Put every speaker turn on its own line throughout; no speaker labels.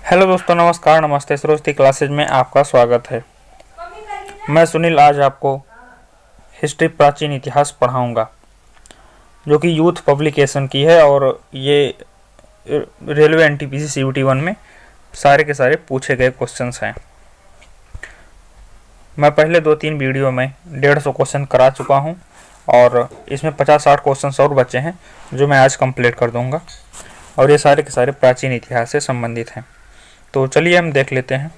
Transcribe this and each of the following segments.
Hello दोस्तों, नमस्कार, नमस्ते। सरोस्ती क्लासेज में आपका स्वागत है। मैं सुनील आज आपको हिस्ट्री प्राचीन इतिहास पढ़ाऊंगा, जो कि यूथ पब्लिकेशन की है और ये रेलवे एनटीपीसी सीयूटी 1 में सारे के सारे पूछे गए क्वेश्चंस हैं। मैं पहले 2-3 वीडियो में 150 क्वेश्चन करा चुका हूं और इसमें 50-60 क्वेश्चन और बचे हैं जो मैं आज कंप्लीट कर दूंगा, और ये सारे के सारे प्राचीन इतिहास से संबंधित हैं। तो चलिए हम देख लेते हैं।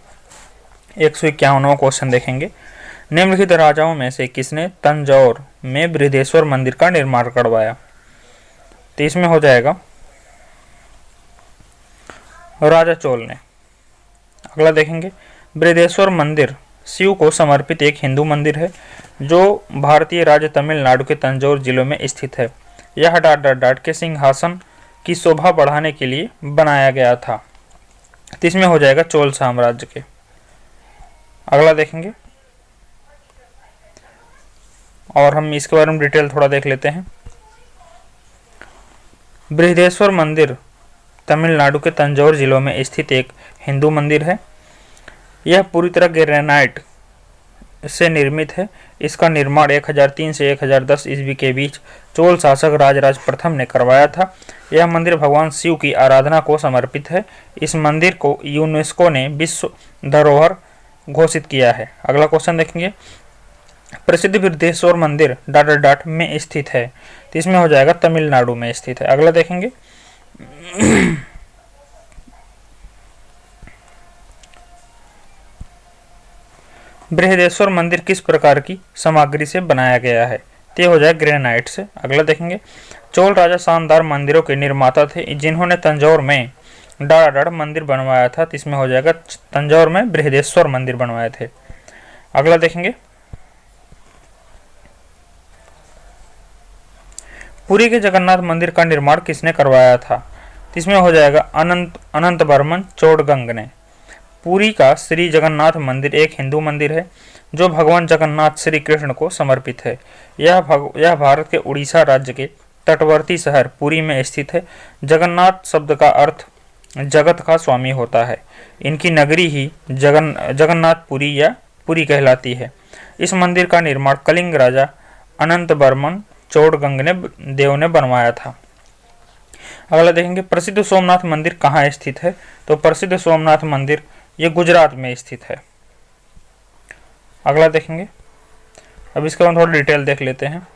151वां क्वेश्चन देखेंगे। निम्नलिखित राजाओं में से किसने तंजौर में बृहदेश्वर मंदिर का निर्माण करवाया? तो इसमें हो जाएगा राजा चोल ने। अगला देखेंगे, बृहदेश्वर मंदिर शिव को समर्पित एक हिंदू मंदिर है जो भारतीय राज्य तमिलनाडु के तंजौर जिले में स्थित है। यह डाट के सिंहासन की शोभा बढ़ाने के लिए बनाया गया था। तो इसमें हो जाएगा चोल साम्राज्य के। अगला देखेंगे और हम इसके बारे में डिटेल थोड़ा देख लेते हैं। बृहदेश्वर मंदिर तमिलनाडु के तंजौर जिलों में स्थित एक हिंदू मंदिर है। यह पूरी तरह ग्रेनाइट से निर्मित है। इसका निर्माण 1003 से 1010 ईस्वी के बीच चोल शासक राजराज प्रथम ने करवाया था। यह मंदिर भगवान शिव की आराधना को समर्पित है। इस मंदिर को यूनेस्को ने विश्व धरोहर घोषित किया है। अगला क्वेश्चन देखेंगे, प्रसिद्ध बृहदेश्वर मंदिर डाट में स्थित है। तो इसमें हो जाएगा तमिलनाडु में स्थित है। अगला देखेंगे, बृहदेश्वर मंदिर किस प्रकार की सामग्री से बनाया गया है? तो हो जाए ग्रेनाइट से। अगला देखेंगे, चोल राजा शानदार मंदिरों के निर्माता थे जिन्होंने तंजौर में डाढ़ मंदिर बनवाया था। तो इसमें हो जाएगा तंजौर में बृहदेश्वर मंदिर बनवाए थे। अगला देखेंगे, पुरी के जगन्नाथ मंदिर का निर्माण किसने करवाया था? तो इसमें हो जाएगा अनंत बर्मन चोडगंग ने। पुरी का श्री जगन्नाथ मंदिर एक हिंदू मंदिर है जो भगवान जगन्नाथ श्री कृष्ण को समर्पित है। यह भारत के उड़ीसा राज्य के तटवर्ती शहर पुरी में स्थित है। जगन्नाथ शब्द का अर्थ जगत का स्वामी होता है। इनकी नगरी ही जगन्नाथपुरी या पुरी कहलाती है। इस मंदिर का निर्माण कलिंग राजा अनंत बर्मन चोडगंग देव ने बनवाया था। अगला देखेंगे, प्रसिद्ध सोमनाथ मंदिर कहाँ स्थित है? तो प्रसिद्ध सोमनाथ मंदिर ये गुजरात में स्थित है। अगला देखेंगे, अब इसका हम थोड़ा डिटेल देख लेते हैं।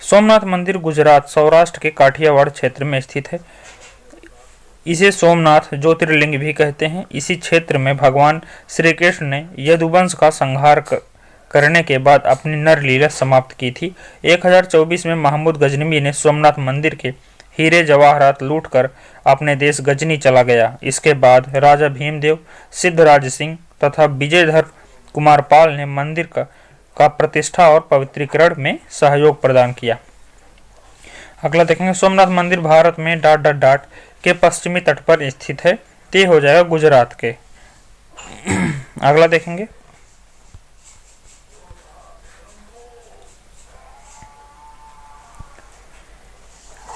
सोमनाथ मंदिर गुजरात सौराष्ट्र के काठियावाड़ क्षेत्र में स्थित है। इसे सोमनाथ ज्योतिर्लिंग भी कहते हैं। इसी क्षेत्र में भगवान श्री कृष्ण ने यदुवंश का संहार करने के बाद अपनी नर लीला समाप्त की थी। 1024 में महमूद गजनवी ने सोमनाथ मंदिर के हीरे जवाहरात लूटकर अपने देश गजनी चला गया। इसके बाद राजा भीमदेव, सिद्धराज सिंह तथा विजयधर कुमार पाल ने मंदिर का प्रतिष्ठा और पवित्रीकरण में सहयोग प्रदान किया। अगला देखेंगे, सोमनाथ मंदिर भारत में डाट के पश्चिमी तट पर स्थित है। ते हो जाएगा गुजरात के। अगला देखेंगे,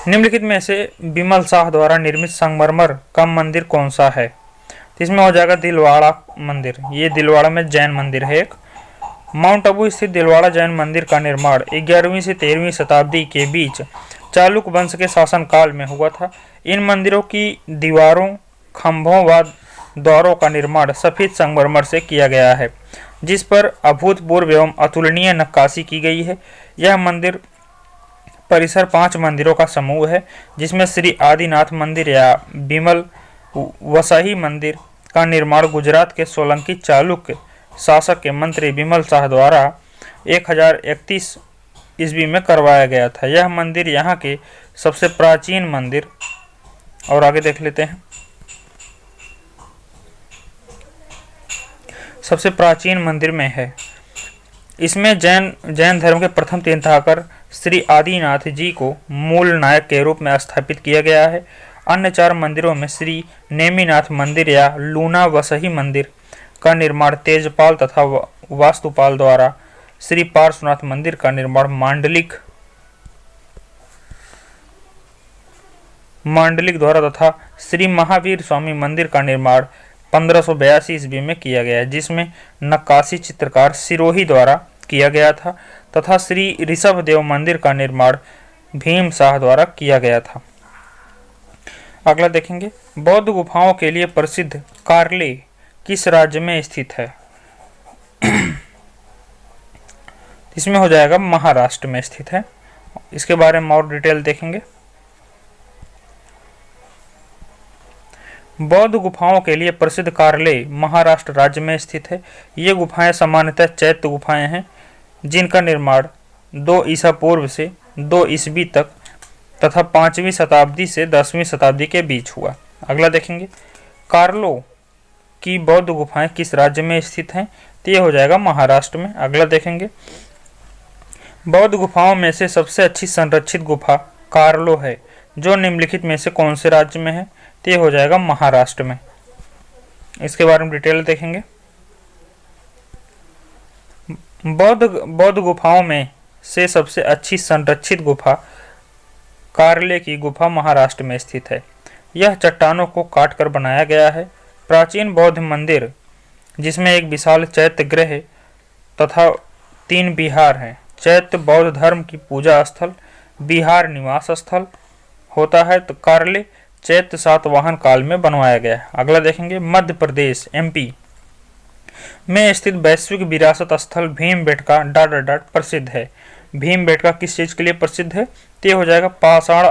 निम्नलिखित में से बिमल शाह द्वारा निर्मित संगमरमर का मंदिर कौन सा है? इसमें हो जाएगा दिलवाड़ा मंदिर। ये दिलवाड़ा में जैन मंदिर है एक। माउंट आबू स्थित दिलवाड़ा जैन मंदिर का निर्माण 11वीं से 13वीं शताब्दी के बीच चालुक्य वंश के शासनकाल में हुआ था। इन मंदिरों की दीवारों, खंभों व द्वारों का निर्माण सफेद संगमरमर से किया गया है, जिस पर अभूतपूर्व एवं अतुलनीय नक्काशी की गई है। यह मंदिर परिसर 5 मंदिरों का समूह है, जिसमें श्री आदिनाथ मंदिर या बिमल वसाही मंदिर का निर्माण गुजरात के सोलंकी चालुक्य शासक के मंत्री बिमल शाह द्वारा 1031 ईस्वी में करवाया गया था। यह मंदिर यहाँ के सबसे प्राचीन मंदिर, और आगे देख लेते हैं, सबसे प्राचीन मंदिर में है। इसमें जैन धर्म के प्रथम तीर्थंकर श्री आदिनाथ जी को मूल नायक के रूप में स्थापित किया गया है। अन्य 4 मंदिरों में श्री नेमिनाथ मंदिर या लूना वसही मंदिर का निर्माण तेजपाल तथा वास्तुपाल द्वारा, श्री पार्श्वनाथ मंदिर का निर्माण मांडलिक द्वारा तथा श्री महावीर स्वामी मंदिर का निर्माण 1582 ईस्वी में किया गया है, जिसमें नक्काशी चित्रकार सिरोही द्वारा किया गया था तथा श्री ऋषभ देव मंदिर का निर्माण भीम शाह द्वारा किया गया था। अगला देखेंगे, बौद्ध गुफाओं के लिए प्रसिद्ध कार्ले किस राज्य में स्थित है? इसमें हो जाएगा महाराष्ट्र में स्थित है। इसके बारे में और डिटेल देखेंगे। बौद्ध गुफाओं के लिए प्रसिद्ध कार्ले महाराष्ट्र राज्य में स्थित है। ये गुफाएं सामान्यतः चैत्य गुफाएं हैं, जिनका निर्माण 2 ईसा पूर्व से 2 ईस्वी तक तथा 5वीं शताब्दी से 10वीं शताब्दी के बीच हुआ। अगला देखेंगे, कार्लो की बौद्ध गुफाएं किस राज्य में स्थित हैं? तो ये हो जाएगा महाराष्ट्र में। अगला देखेंगे, बौद्ध गुफाओं में से सबसे अच्छी संरक्षित गुफा कार्लो है, जो निम्नलिखित में से कौन से राज्य में है? तो ये हो जाएगा महाराष्ट्र में। इसके बारे में डिटेल देखेंगे। बौद्ध गुफाओं में से सबसे अच्छी संरक्षित गुफा कार्ले की गुफा महाराष्ट्र में स्थित है। यह चट्टानों को काटकर बनाया गया है। प्राचीन बौद्ध मंदिर, जिसमें एक विशाल चैत्य गृह तथा 3 विहार हैं। चैत्य बौद्ध धर्म की पूजा स्थल, विहार निवास स्थल होता है। तो कार्ले चैत्य सातवाहन काल में बनवाया गया है। अगला देखेंगे, मध्य प्रदेश एमपी में स्थित वैश्विक विरासत स्थल भीमबेटका प्रसिद्ध है। भीमबेटका किस चीज के लिए प्रसिद्ध है? तो हो जाएगा पाषाण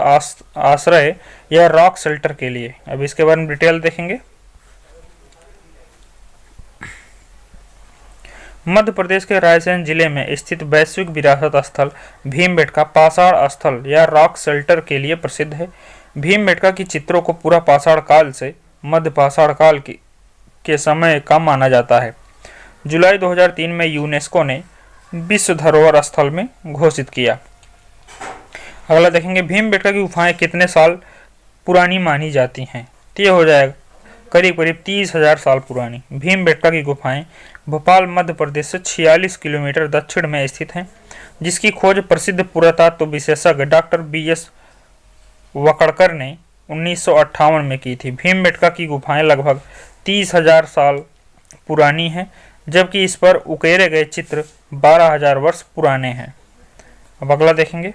आश्रय या रॉक शेल्टर के लिए। अब इसके बारे में डिटेल देखेंगे। मध्य प्रदेश के रायसेन जिले में स्थित वैश्विक विरासत स्थल भीमबेटका पाषाण स्थल या रॉक शेल्टर के लिए प्रसिद्ध है। भीमबेटका की चित्रों को पूरा पाषाण काल से मध्य पाषाण काल के समय का माना जाता है। जुलाई 2003 में यूनेस्को ने विश्व धरोहर स्थल में घोषित किया। अगला देखेंगे, भीमबेटका की गुफाएं कितने साल पुरानी मानी जाती हैं? तो ये हो जाएगा करीब करीब 30,000 साल पुरानी। भीमबेटका की गुफाएं भोपाल मध्य प्रदेश से 46 किलोमीटर दक्षिण में स्थित हैं, जिसकी खोज प्रसिद्ध पुरातत्व विशेषज्ञ डॉक्टर BS वकड़कर ने 1958 में की थी। भीमबेटका की गुफाएं लगभग 30,000 साल पुरानी हैं, जबकि इस पर उकेरे गए चित्र 12,000 वर्ष पुराने हैं। अब अगला देखेंगे,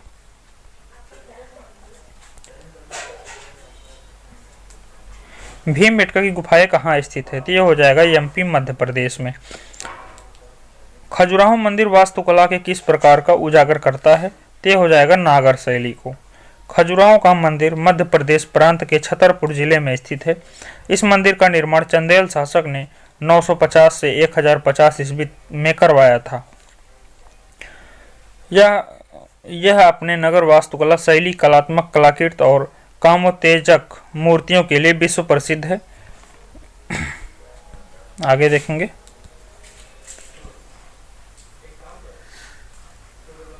भीमबेटका की गुफाएं कहाँ स्थित है? तो ये हो जाएगा एमपी मध्य प्रदेश में। खजुराहो मंदिर वास्तुकला के किस प्रकार का उजागर करता है? तो ये हो जाएगा नागर शैली को। खजुराहो का मंदिर मध्य प्रदेश प्रांत के छतरपुर जिले में स्थित है। इस मंदिर का निर्माण चंदेल शासक ने 950 से 1050 ईस्वी में करवाया था। यह अपने नगर वास्तुकला शैली, कलात्मक कलाकृति और कामोत्तेजक मूर्तियों के लिए विश्व प्रसिद्ध है। आगे देखेंगे,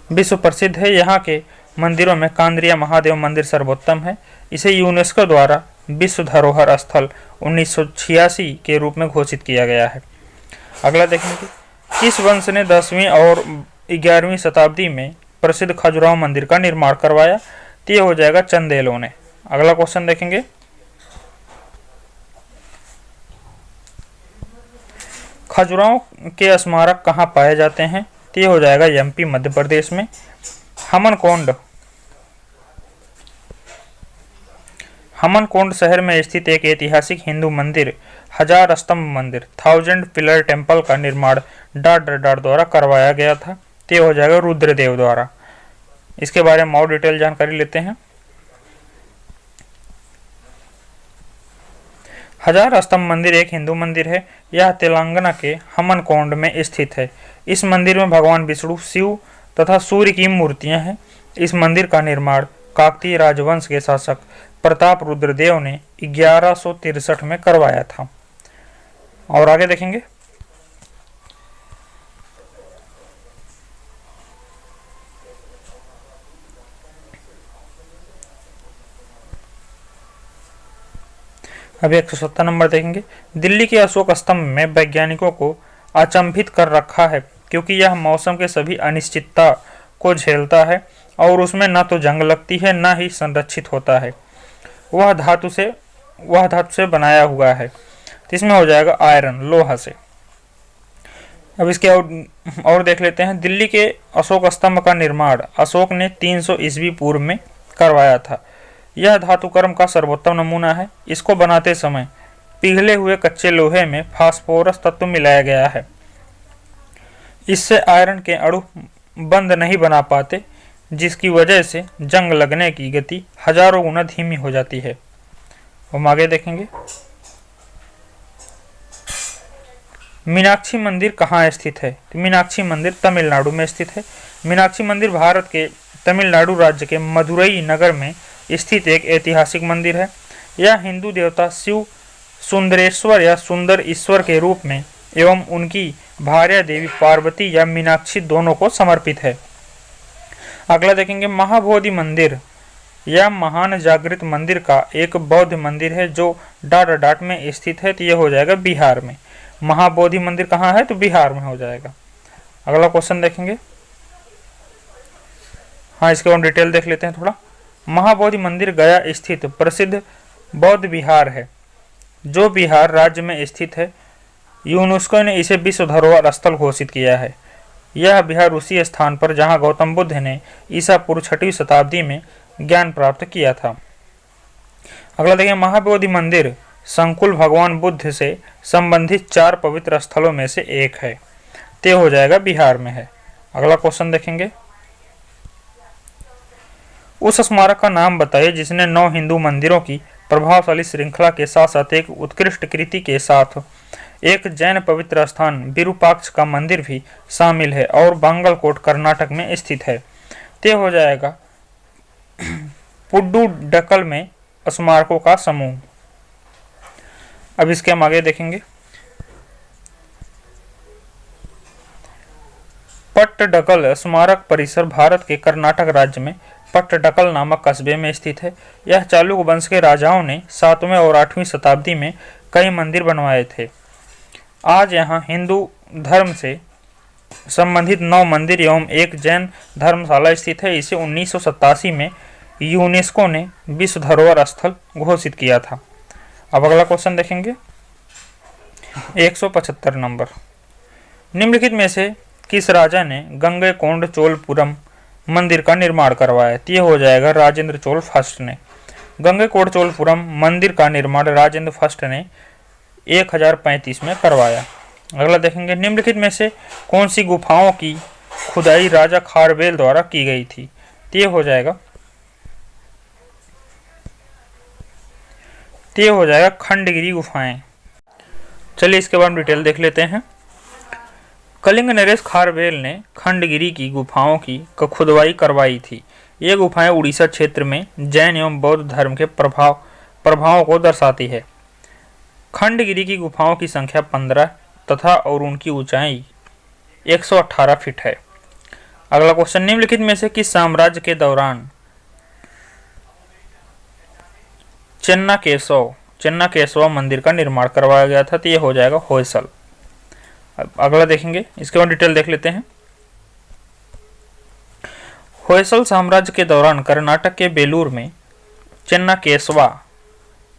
विश्व प्रसिद्ध है। यहाँ के मंदिरों में कांद्रिया महादेव मंदिर सर्वोत्तम है। इसे यूनेस्को द्वारा विश्व धरोहर स्थल 1986 के रूप में घोषित किया गया है। अगला देखेंगे, किस वंश ने 10वीं और 11वीं शताब्दी में प्रसिद्ध खजुराहो मंदिर का निर्माण करवाया? तो ये हो जाएगा चंदेलों ने। अगला क्वेश्चन देखेंगे, खजुराहो के स्मारक कहाँ पाए जाते हैं? तो ये हो जाएगा एमपी मध्य प्रदेश में। हमनकोंड शहर में स्थित एक ऐतिहासिक हिंदू मंदिर हजार स्तंभ मंदिर 1000 पिलर टेम्पल का निर्माण द्वारा करवाया गया था। तो ये हो जाएगा रुद्रदेव द्वारा। इसके बारे में और डिटेल जानकारी लेते हैं। हजार स्तंभ मंदिर एक हिंदू मंदिर है। यह तेलंगाना के हमनकोंड में स्थित है। इस मंदिर में भगवान विष्णु, शिव तथा सूर्य की मूर्तियां हैं। इस मंदिर का निर्माण काकतीय राजवंश के शासक प्रताप रुद्रदेव ने 1163 में करवाया था। और आगे देखेंगे, अभी 170 नंबर देखेंगे। दिल्ली के अशोक स्तंभ में वैज्ञानिकों को अचंभित कर रखा है, क्योंकि यह मौसम के सभी अनिश्चितता को झेलता है और उसमें न तो जंग लगती है न ही संरक्षित होता है। वह धातु से बनाया हुआ है। तो इसमें हो जाएगा आयरन, लोहा से। अब इसके और देख लेते हैं। दिल्ली के अशोक स्तंभ का निर्माण अशोक ने 300 ईस्वी पूर्व में करवाया था। यह धातुकर्म का सर्वोत्तम नमूना है। इसको बनाते समय पिघले हुए कच्चे लोहे में फास्फोरस तत्व मिलाया गया है। इससे आयरन के अणु बंध नहीं बना पाते, जिसकी वजह से जंग लगने की गति हजारों गुना धीमी हो जाती है। हम आगे देखेंगे। मीनाक्षी मंदिर कहाँ स्थित है? तो मीनाक्षी मंदिर तमिलनाडु में स्थित है। मीनाक्षी मंदिर भारत के तमिलनाडु राज्य के मदुरई नगर में स्थित एक ऐतिहासिक मंदिर है। यह हिंदू देवता शिव सुंदरेश्वर या सुंदर ईश्वर के रूप में एवं उनकी भार्या देवी पार्वती या मीनाक्षी दोनों को समर्पित है। अगला देखेंगे। महाबोधि मंदिर या महान जागृत मंदिर का एक बौद्ध मंदिर है जो डाट में स्थित है। तो यह हो जाएगा बिहार में। महाबोधि मंदिर कहाँ है? तो बिहार में हो जाएगा। अगला क्वेश्चन देखेंगे। हाँ, इसके और डिटेल देख लेते हैं थोड़ा। महाबोधि मंदिर गया स्थित प्रसिद्ध बौद्ध विहार है जो बिहार राज्य में स्थित है। यूनेस्को ने इसे विश्व धरोहर स्थल घोषित किया है। यह विहार उसी स्थान पर जहां गौतम बुद्ध ने ईसा पूर्व 6वीं शताब्दी में ज्ञान प्राप्त किया था। अगला देखिए। महाबोधि मंदिर संकुल भगवान बुद्ध से संबंधित 4 पवित्र स्थलों में से एक है। ते हो जाएगा बिहार में है। अगला क्वेश्चन देखेंगे। उस स्मारक का नाम बताइए जिसने 9 हिंदू मंदिरों की प्रभावशाली श्रृंखला के साथ साथ एक उत्कृष्ट कृति के साथ एक जैन पवित्र स्थान विरूपाक्ष का मंदिर भी शामिल है और बांगलकोट कर्नाटक में स्थित है। ते हो जाएगा पुडुडकल में स्मारकों का समूह। अब इसके हम आगे देखेंगे। पट्टडकल स्मारक परिसर भारत के कर्नाटक राज्य में पट्टडकल नामक कस्बे में स्थित है। यह चालुक्य वंश के राजाओं ने 7वीं और 8वीं शताब्दी में कई मंदिर बनवाए थे। आज यहाँ हिंदू धर्म से संबंधित 9 मंदिर एवं एक जैन धर्मशाला स्थित है। इसे 1987 में यूनेस्को ने विश्व धरोहर स्थल घोषित किया था। अब अगला क्वेश्चन देखेंगे। 175 नंबर। निम्नलिखित में से किस राजा ने गंगैकोंड चोलपुरम मंदिर का निर्माण करवाया? ये हो जाएगा राजेंद्र चोल फर्स्ट ने। गंगैकोंड चोलपुरम मंदिर का निर्माण राजेंद्र फर्स्ट ने 1035 में करवाया। अगला देखेंगे। निम्नलिखित में से कौन सी गुफाओं की खुदाई राजा खारवेल द्वारा की गई थी? ये हो जाएगा खंडगिरी गुफाएं। चलिए इसके बाद डिटेल देख लेते हैं। कलिंग नरेश खारवेल ने खंडगिरी की गुफाओं की खुदवाई करवाई थी। ये गुफाएं उड़ीसा क्षेत्र में जैन एवं बौद्ध धर्म के प्रभावों को दर्शाती है। खंडगिरी की गुफाओं की संख्या 15 तथा और उनकी ऊंचाई 118 फीट है। अगला क्वेश्चन। निम्नलिखित में से किस साम्राज्य के दौरान चेन्ना केशव मंदिर का निर्माण करवाया गया था? तो ये हो जाएगा होयसल। अगला देखेंगे। इसके बाद डिटेल देख लेते हैं। होयसल साम्राज्य के दौरान कर्नाटक के बेलूर में चेन्ना केशवा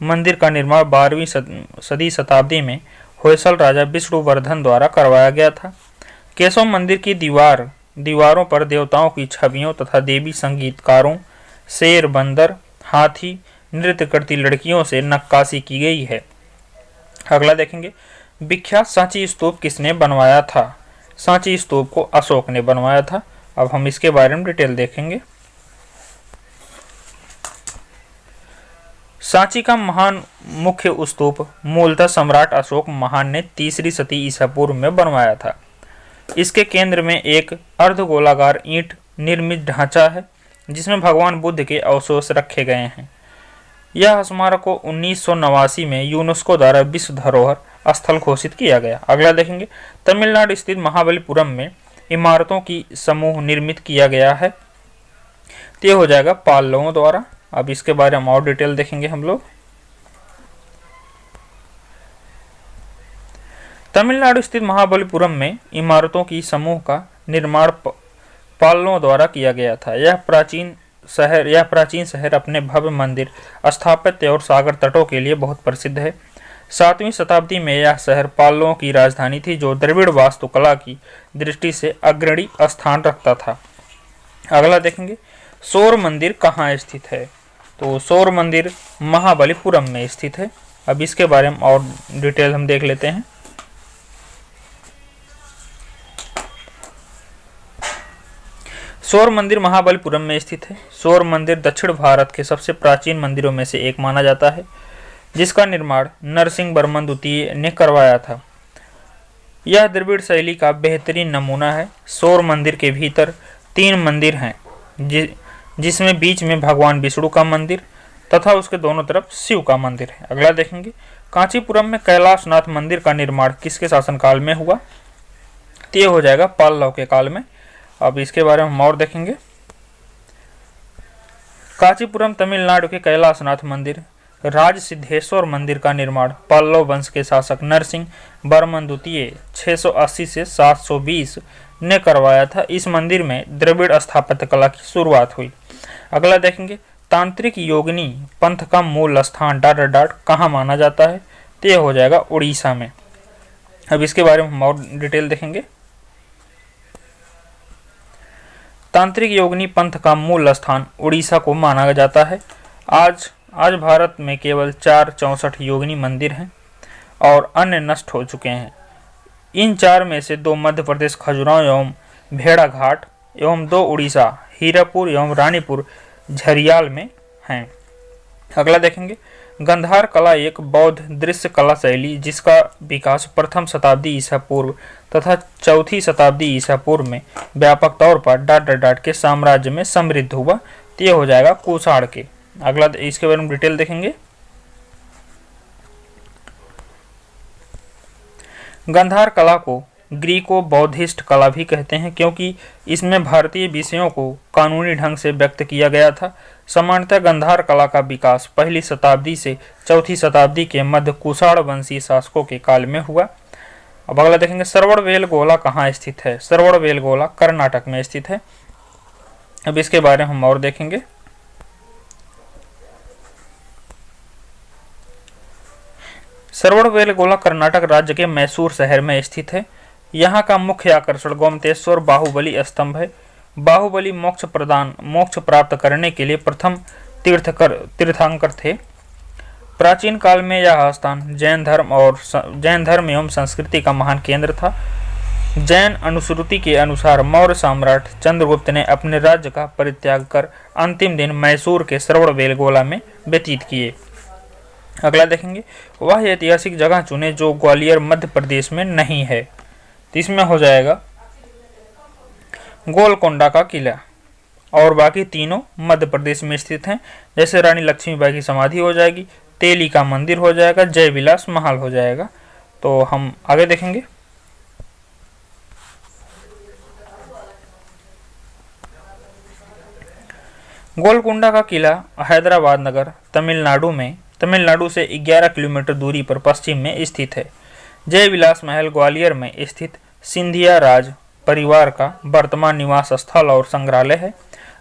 मंदिर का निर्माण 12वीं सदी शताब्दी में होयसल राजा विष्णुवर्धन द्वारा करवाया गया था। केशव मंदिर की दीवारों पर देवताओं की छवियों तथा देवी संगीतकारों, शेर, बंदर, हाथी, नृत्य करती लड़कियों से नक्काशी की गई है। अगला देखेंगे। विख्यात सांची स्तूप किसने बनवाया था? सांची स्तूप को अशोक ने बनवाया था। अब हम इसके बारे में डिटेल देखेंगे। सांची का महान मुख्य स्तूप मूलतः सम्राट अशोक महान ने 3री सदी ईसा पूर्व में बनवाया था। इसके केंद्र में एक अर्धगोलाकार ईंट निर्मित ढांचा है जिसमें भगवान बुद्ध के अवशेष रखे गए हैं। यह स्मारक को 1989 में यूनेस्को द्वारा विश्व धरोहर स्थल घोषित किया गया। अगला देखेंगे। तमिलनाडु स्थित महाबलीपुरम में इमारतों की समूह निर्मित किया गया है। तो ये हो जाएगा पाल्लवों द्वारा। अब इसके बारे में और डिटेल देखेंगे हम लोग। तमिलनाडु स्थित महाबलीपुरम में इमारतों की समूह का निर्माण पाल्लवों द्वारा किया गया था। यह प्राचीन प्राचीन शहर अपने भव्य मंदिर, स्थापत्य और सागर तटों के लिए बहुत प्रसिद्ध है। 7वीं शताब्दी में यह शहर पाल्लों की राजधानी थी, जो द्रविड़ वास्तुकला की दृष्टि से अग्रणी स्थान रखता था। अगला देखेंगे, सौर मंदिर कहाँ स्थित है? तो सौर मंदिर महाबलीपुरम में स्थित है। अब इसके बारे में और डिटेल हम देख लेते हैं। सौर मंदिर महाबलीपुरम में स्थित है। सौर मंदिर दक्षिण भारत के सबसे प्राचीन मंदिरों में से एक माना जाता है, जिसका निर्माण नरसिंह वर्मन द्वितीय ने करवाया था। यह द्रविड़ शैली का बेहतरीन नमूना है। सौर मंदिर के भीतर 3 मंदिर हैं, जिसमें बीच में भगवान विष्णु का मंदिर तथा उसके दोनों तरफ शिव का मंदिर है। अगला देखेंगे, कांचीपुरम में कैलाशनाथ मंदिर का निर्माण किसके शासनकाल में हुआ? तो ये हो जाएगा पल्लव के काल में। अब इसके बारे में हम और देखेंगे। कांचीपुरम तमिलनाडु के कैलाशनाथ मंदिर, राज सिद्धेश्वर मंदिर का निर्माण पल्लव वंश के शासक नरसिंह वर्मन द्वितीय 680 से 720 ने करवाया था। इस मंदिर में द्रविड़ स्थापत्य कला की शुरुआत हुई। अगला देखेंगे, तांत्रिक योगिनी पंथ का मूल स्थान कहाँ माना जाता है? तो यह हो जाएगा उड़ीसा में। अब इसके बारे में हम और डिटेल देखेंगे। तांत्रिक योगिनी पंथ का मूल स्थान उड़ीसा को माना जाता है। आज भारत में केवल 464 योगिनी मंदिर हैं और अन्य नष्ट हो चुके हैं। इन 4 में से 2 मध्य प्रदेश खजुराहो एवं भेड़ाघाट एवं 2 उड़ीसा हीरापुर एवं रानीपुर झरियाल में हैं। अगला देखेंगे, गंधार कला एक बौद्ध दृश्य कला शैली, जिसका विकास प्रथम शताब्दी ईसा पूर्व तथा 4वीं शताब्दी ईसा पूर्व में व्यापक तौर पर डाट के साम्राज्य में समृद्ध हुआ। तो ये हो जाएगा कुषाण के। अगला इसके बारे में डिटेल देखेंगे। गंधार कला को ग्रीको बौद्धिस्ट कला भी कहते हैं, क्योंकि इसमें भारतीय विषयों को कानूनी ढंग से व्यक्त किया गया था। सामान्यतः गंधार कला का विकास 1ली शताब्दी से 4वीं शताब्दी के मध्य कुषाण वंशीय शासकों के काल में हुआ। अब अगला देखेंगे, श्रवणबेलगोला कहाँ स्थित है? श्रवणबेलगोला कर्नाटक में स्थित है। अब इसके बारे में हम और देखेंगे। श्रवणबेलगोला कर्नाटक राज्य के मैसूर शहर में स्थित है। यहाँ का मुख्य आकर्षण गोमतेश्वर बाहुबली स्तंभ है। बाहुबली मोक्ष प्राप्त करने के लिए प्रथम तीर्थंकर थे। प्राचीन काल में यह स्थान जैन धर्म एवं संस्कृति का महान केंद्र था। जैन अनुश्रुति के अनुसार मौर्य सम्राट चंद्रगुप्त ने अपने राज्य का परित्याग कर अंतिम दिन मैसूर के श्रवणबेलगोला में व्यतीत किए। अगला देखेंगे, वह ऐतिहासिक जगह चुने जो ग्वालियर मध्य प्रदेश में नहीं है। तो इसमें हो जाएगा गोलकोंडा का किला, और बाकी तीनों मध्य प्रदेश में स्थित हैं। जैसे रानी लक्ष्मीबाई की समाधि हो जाएगी, तेली का मंदिर हो जाएगा, जय विलास महल हो जाएगा। तो हम आगे देखेंगे। गोलकोंडा का किला हैदराबाद नगर तमिलनाडु से 11 किलोमीटर दूरी पर पश्चिम में स्थित है। जय विलास महल ग्वालियर में स्थित सिंधिया राज परिवार का वर्तमान निवास स्थल और संग्रहालय है।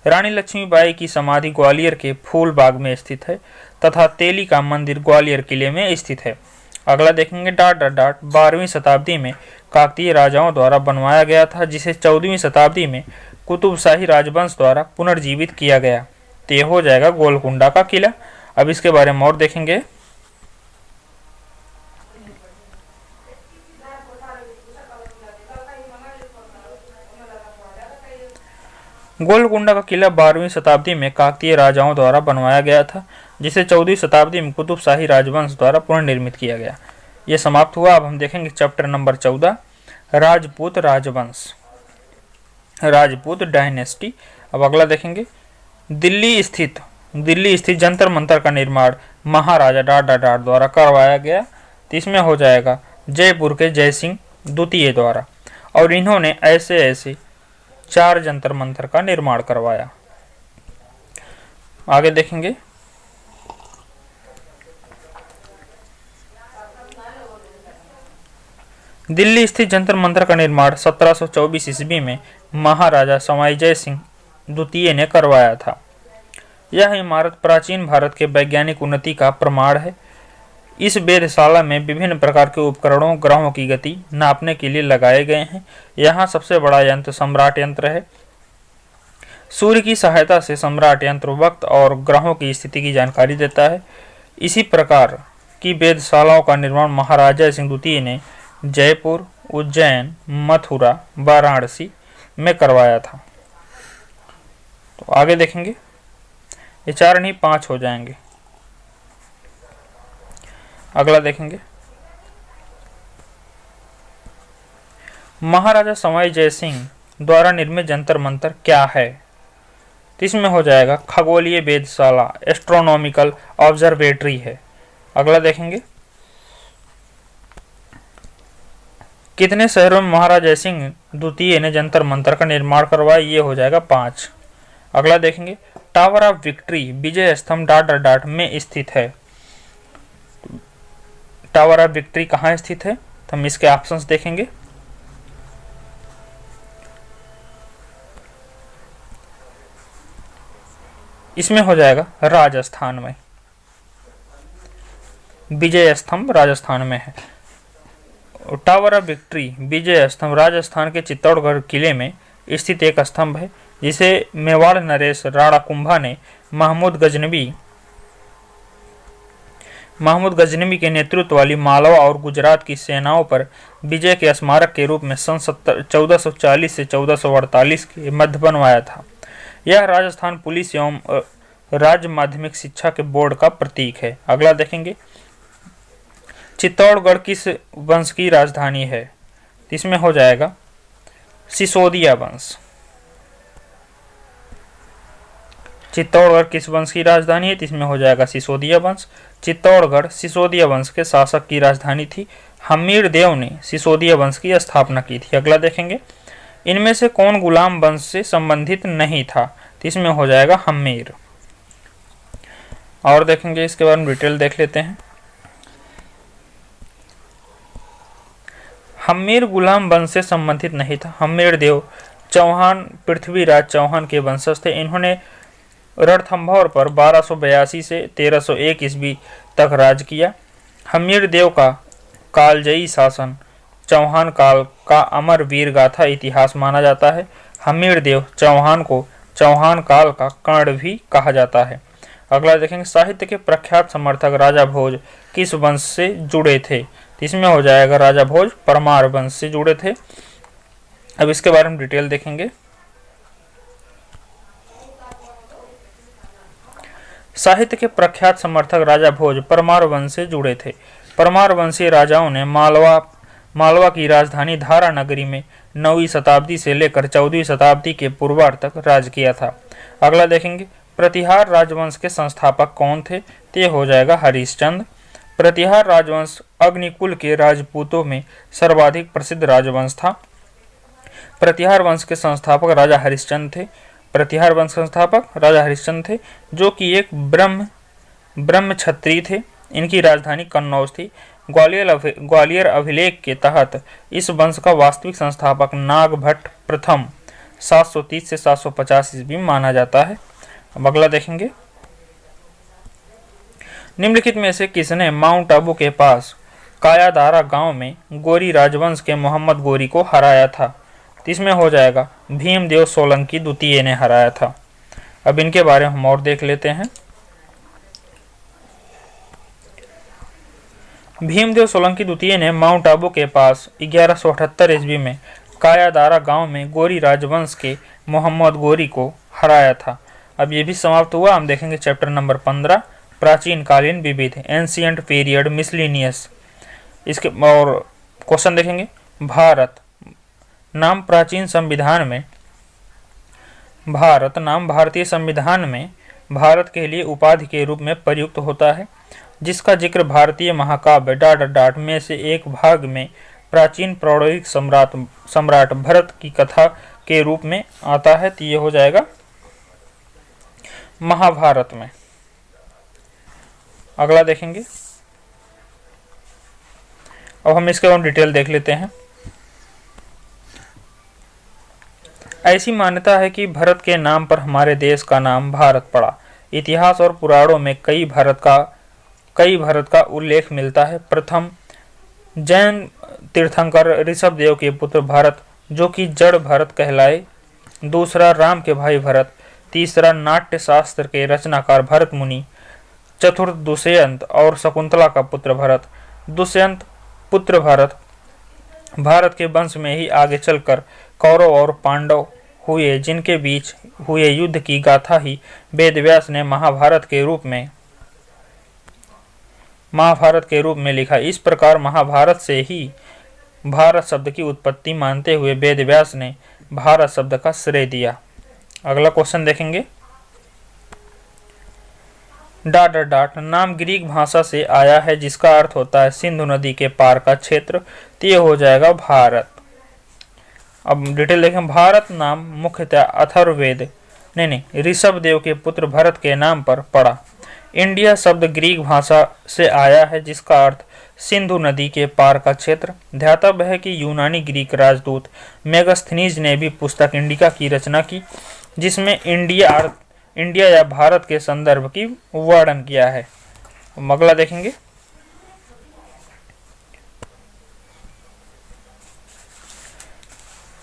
रानी लक्ष्मीबाई की समाधि ग्वालियर के फूल बाग में स्थित है तथा तेली का मंदिर ग्वालियर किले में स्थित है। अगला देखेंगे, 12वीं शताब्दी में काकतीय राजाओं द्वारा बनवाया गया था, जिसे 14वीं शताब्दी में कुतुबशाही राजवंश द्वारा पुनर्जीवित किया गया। तो यह हो जाएगा गोलकुंडा का किला। अब इसके बारे में और देखेंगे। गोलकुंडा का किला 12वीं शताब्दी में काकतीय राजाओं द्वारा बनवाया गया था, जिसे 14वीं शताब्दी में कुतुबशाही राजवंश द्वारा पुनर्निर्मित किया गया। यह समाप्त हुआ। अब हम देखेंगे चैप्टर नंबर 14, राजपूत राजवंश, राजपूत डायनेस्टी। अब अगला देखेंगे, दिल्ली स्थित जंतर मंतर का निर्माण महाराजा डाट द्वारा करवाया गया। तो इसमें हो जाएगा जयपुर के जयसिंह द्वितीय द्वारा, और इन्होंने ऐसे 4 जंतर मंतर का निर्माण करवाया। आगे देखेंगे, दिल्ली स्थित जंतर मंतर का निर्माण 1724 ईस्वी में महाराजा सवाई जय सिंह द्वितीय ने करवाया था। यह इमारत प्राचीन भारत के वैज्ञानिक उन्नति का प्रमाण है। इस वेधशाला में विभिन्न प्रकार के उपकरणों ग्रहों की गति नापने के लिए लगाए गए हैं। यहाँ सबसे बड़ा यंत्र सम्राट यंत्र है। सूर्य की सहायता से सम्राट यंत्र वक्त और ग्रहों की स्थिति की जानकारी देता है। इसी प्रकार की वेधशालाओं का निर्माण महाराजा सिंह द्वितीय ने जयपुर, उज्जैन, मथुरा, वाराणसी में करवाया था। तो आगे देखेंगे, ये 4 नहीं 5 हो जाएंगे। अगला देखेंगे, महाराजा सवाई जय सिंह द्वारा निर्मित जंतर मंतर क्या है? तो इसमें हो जाएगा खगोलीय वेधशाला, एस्ट्रोनॉमिकल ऑब्जर्वेटरी है। अगला देखेंगे, कितने शहरों में महाराजा जय सिंह द्वितीय ने जंतर मंतर का निर्माण करवाया? ये हो जाएगा 5। अगला देखेंगे, टावर ऑफ विक्ट्री विजय स्तंभ डाट में स्थित है। टावर ऑफ विक्ट्री कहाँ स्थित है? तो हम इसके ऑप्शंस देखेंगे। इसमें हो जाएगा राजस्थान में, विजय स्तंभ राजस्थान में है। टावर ऑफ विक्ट्री विजय स्तंभ राजस्थान के चित्तौड़गढ़ किले में स्थित एक स्तंभ है, जिसे मेवाड़ नरेश राणा कुंभा ने महमूद गजनवी के नेतृत्व वाली मालवा और गुजरात की सेनाओं पर विजय के स्मारक के रूप में सन 1440 से 1448 के मध्य बनवाया था। यह राजस्थान पुलिस एवं राज्य माध्यमिक शिक्षा के बोर्ड का प्रतीक है। अगला देखेंगे, चित्तौड़गढ़ किस वंश की राजधानी है? इसमें हो जाएगा सिसोदिया वंश। चित्तौड़गढ़ किस वंश की राजधानी है? इसमें हो जाएगा सिसोदिया वंश। चित्तौड़गढ़ सिसोदिया वंश के शासक की राजधानी थी। हमीर देव ने सिसोदिया वंश की स्थापना की थी। अगला देखेंगे, इनमें से कौन गुलाम वंश से संबंधित नहीं था? तो इसमें हो जाएगा हमीर। और देखेंगे, इसके बारे में डिटेल देख लेते हैं। हमीर गुलाम वंश से संबंधित नहीं था। हमीर देव चौहान पृथ्वीराज चौहान के वंशज थे। इन्होंने रणथंभौर पर 1282 से 1301 ईस्वी तक राज किया। हमीर देव का कालजयी शासन चौहान काल का अमर वीर गाथा इतिहास माना जाता है। हमीर देव चौहान को चौहान काल का कर्ण भी कहा जाता है। अगला देखेंगे, साहित्य के प्रख्यात समर्थक राजा भोज किस वंश से जुड़े थे? इसमें हो जाएगा राजा भोज परमार वंश से जुड़े थे। अब इसके बारे में डिटेल देखेंगे। साहित्य के प्रख्यात समर्थक राजा भोज परमार वंश से जुड़े थे। परमार वंशीय राजाओं ने मालवा की राजधानी धारा नगरी में 9वीं शताब्दी से लेकर 14वीं शताब्दी के पूर्वार्ध तक राज किया था। अगला देखेंगे, प्रतिहार राजवंश के संस्थापक कौन थे? ये हो जाएगा हरिश्चंद्र। प्रतिहार राजवंश अग्निकुल के राजपूतों में सर्वाधिक प्रसिद्ध राजवंश था। प्रतिहार वंश के संस्थापक राजा हरिश्चंद्र थे। प्रतिहार वंश संस्थापक राजा हरिश्चंद्र थे, जो कि एक ब्रह्म क्षत्रिय थे। इनकी राजधानी कन्नौज थी। ग्वालियर अभिलेख के तहत इस वंश का वास्तविक संस्थापक नागभट्ट प्रथम 730 से 750 ईस्वी माना जाता है। अब अगला देखेंगे, निम्नलिखित में से किसने माउंट आबू के पास कायादारा गांव में गोरी राजवंश के मोहम्मद गोरी को हराया था? इसमें हो जाएगा भीमदेव सोलंकी द्वितीय ने हराया था। अब इनके बारे में हम और देख लेते हैं। भीमदेव सोलंकी द्वितीय ने माउंट आबू के पास 1178 ईस्वी में कायादारा गांव में गोरी राजवंश के मोहम्मद गोरी को हराया था। अब ये भी समाप्त हुआ। हम देखेंगे चैप्टर नंबर 15, प्राचीन कालीन विविध, एंशियंट पीरियड मिसलिनियस। इसके और क्वेश्चन देखेंगे, भारत नाम भारतीय संविधान में भारत के लिए उपाधि के रूप में प्रयुक्त होता है, जिसका जिक्र भारतीय महाकाव्य में से एक भाग में प्राचीन पौराणिक सम्राट भरत की कथा के रूप में आता है। तो ये हो जाएगा महाभारत में। अगला देखेंगे, अब हम इसके और डिटेल देख लेते हैं। ऐसी मान्यता है कि भरत के नाम पर हमारे देश का नाम भारत पड़ा। इतिहास और पुराणों में कई भारत का उल्लेख मिलता है। प्रथम, जैन तीर्थंकर ऋषभ देव के पुत्र भरत, जो कि जड़ भरत कहलाए। दूसरा, राम के भाई भरत। तीसरा, नाट्य शास्त्र के रचनाकार भरत मुनि। चतुर्थ, दुष्यंत और शकुंतला का पुत्र भरत। दुष्यंत पुत्र भरत भारत के वंश में ही आगे चलकर कौरव और पांडव हुए, जिनके बीच हुए युद्ध की गाथा ही वेदव्यास ने महाभारत के रूप में लिखा। इस प्रकार महाभारत से ही भारत शब्द की उत्पत्ति मानते हुए वेदव्यास ने भारत शब्द का श्रेय दिया। अगला क्वेश्चन देखेंगे। डाट नाम ग्रीक भाषा से आया है, जिसका अर्थ होता है सिंधु नदी के पार का क्षेत्र। तो ये हो जाएगा भारत। अब डिटेल देखें। भारत नाम मुख्यतः अथर्ववेद ऋषभ देव के पुत्र भरत के नाम पर पड़ा। इंडिया शब्द ग्रीक भाषा से आया है, जिसका अर्थ सिंधु नदी के पार का क्षेत्र। ध्यातव्य है कि यूनानी ग्रीक राजदूत मेगास्थनीज ने भी पुस्तक इंडिका की रचना की, जिसमें इंडिया या भारत के संदर्भ की वर्णन किया है। अगला देखेंगे।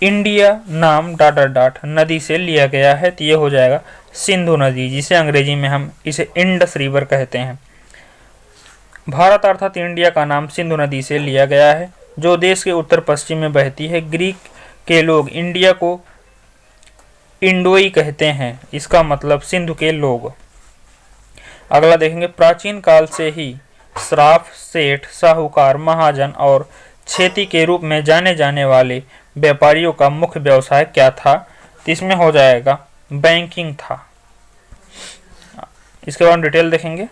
इंडिया नाम डाट नदी से लिया गया है, तो ये हो जाएगा सिंधु नदी, जिसे अंग्रेजी में हम इसे इंडस रिवर कहते हैं। भारत अर्थात इंडिया का नाम सिंधु नदी से लिया गया है, जो देश के उत्तर पश्चिम में बहती है। ग्रीक के लोग इंडिया को इंडोई कहते हैं, इसका मतलब सिंधु के लोग। अगला देखेंगे। प्राचीन काल से ही श्राफ, सेठ, साहूकार, महाजन और खेती के रूप में जाने जाने वाले व्यापारियों का मुख्य व्यवसाय क्या था? तो इसमें हो जाएगा बैंकिंग था। इसके बाद डिटेल देखेंगे।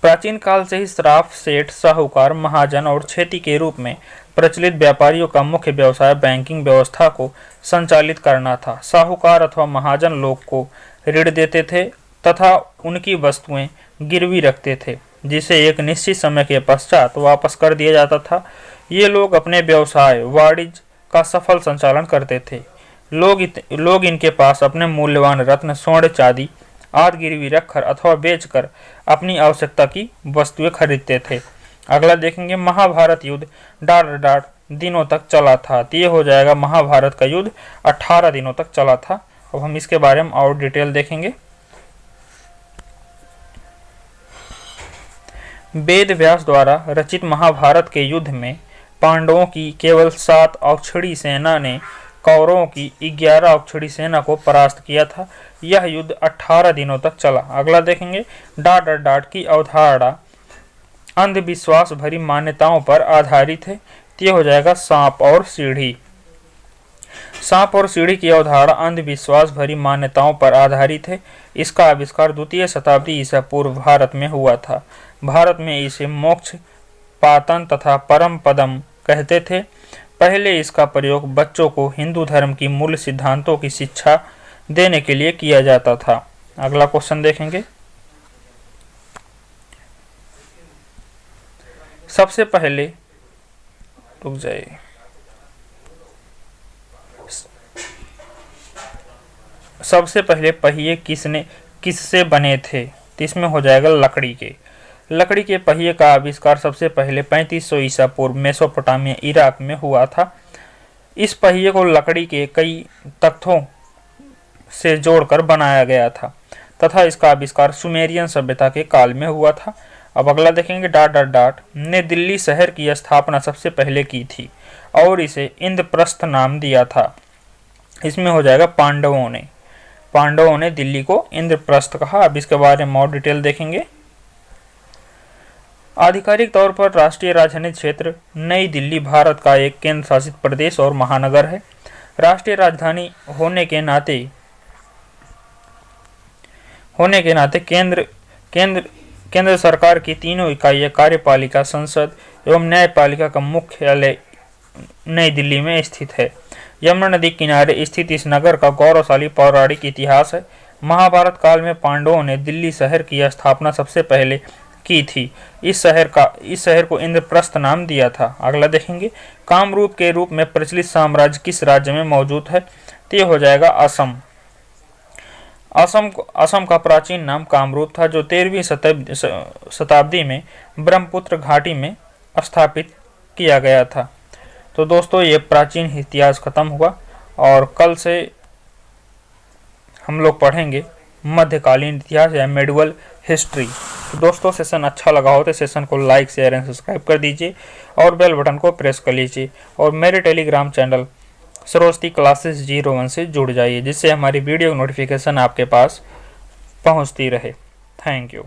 प्राचीन काल से ही श्राफ, सेठ, साहूकार, महाजन और खेती के रूप में प्रचलित व्यापारियों का मुख्य व्यवसाय बैंकिंग व्यवस्था को संचालित करना था। साहूकार अथवा महाजन लोग को ऋण देते थे तथा उनकी वस्तुएं गिरवी रखते थे, जिसे एक निश्चित समय के पश्चात वापस कर दिया जाता था। ये लोग अपने व्यवसाय वाणिज्य का सफल संचालन करते थे। लोग इनके पास अपने मूल्यवान रत्न, स्वर्ण, चांदी आदि गिरवी रखकर अथवा बेचकर अपनी आवश्यकता की वस्तुएं खरीदते थे। अगला देखेंगे। महाभारत युद्ध डाट दिनों तक चला था। तो ये हो जाएगा महाभारत का युद्ध 18 दिनों तक चला था। अब हम इसके बारे में और डिटेल देखेंगे। वेद व्यास द्वारा रचित महाभारत के युद्ध में पांडवों की केवल 7 अक्षौहिणी सेना ने कौरवों की 11 अक्षौहिणी सेना को परास्त किया था। यह युद्ध 18 दिनों तक चला। अगला देखेंगे। डाट की अवधारणा अंधविश्वास भरी मान्यताओं पर आधारित है। ये हो जाएगा सांप और सीढ़ी। सांप और सीढ़ी की अवधारणा अंधविश्वास भरी मान्यताओं पर आधारित है। इसका आविष्कार 2वीं शताब्दी ईसा पूर्व भारत में हुआ था। भारत में इसे मोक्ष, पातन तथा परम पदम कहते थे। पहले इसका प्रयोग बच्चों को हिंदू धर्म की मूल सिद्धांतों की शिक्षा देने के लिए किया जाता था। अगला क्वेश्चन देखेंगे। सबसे पहले पहिए किससे बने थे? तो इसमें हो जाएगा लकड़ी के पहिए का आविष्कार सबसे पहले 3500 ईसा पूर्व मेसोपोटामिया, इराक में हुआ था। इस पहिए को लकड़ी के कई तख्तों से जोड़कर बनाया गया था तथा इसका आविष्कार सुमेरियन सभ्यता के काल में हुआ था। अब अगला देखेंगे। डाट ने दिल्ली शहर की स्थापना सबसे पहले की थी और इसे इंद्रप्रस्थ नाम दिया था। इसमें हो जाएगा पांडवों ने दिल्ली को इंद्रप्रस्थ कहा। अब इसके बारे में और डिटेल देखेंगे। आधिकारिक तौर पर राष्ट्रीय राजधानी क्षेत्र नई दिल्ली भारत का एक केंद्र शासित प्रदेश और महानगर है। राष्ट्रीय राजधानी होने के नाते केंद्र सरकार की तीनों इकाइयां कार्यपालिका, संसद एवं न्यायपालिका का मुख्यालय नई दिल्ली में स्थित है। यमुना नदी किनारे स्थित इस नगर का गौरवशाली पौराणिक इतिहास है। महाभारत काल में पांडवों ने दिल्ली शहर की स्थापना सबसे पहले की थी। इस शहर को इंद्रप्रस्थ नाम दिया था। अगला देखेंगे। कामरूप के रूप में प्रचलित साम्राज्य किस राज्य में मौजूद है? तो ये हो जाएगा असम। असम का प्राचीन नाम कामरूप था, जो 13वीं शताब्दी में ब्रह्मपुत्र घाटी में स्थापित किया गया था। तो दोस्तों ये प्राचीन इतिहास खत्म हुआ और कल से हम लोग पढ़ेंगे मध्यकालीन इतिहास या मेडिवल हिस्ट्री। तो दोस्तों सेशन अच्छा लगा हो तो सेशन को लाइक शेयर एंड सब्सक्राइब कर दीजिए और बेल बटन को प्रेस कर लीजिए और मेरे टेलीग्राम चैनल सरस्वती क्लासेस 01 से जुड़ जाइए, जिससे हमारी वीडियो नोटिफिकेशन आपके पास पहुंचती रहे। Thank you.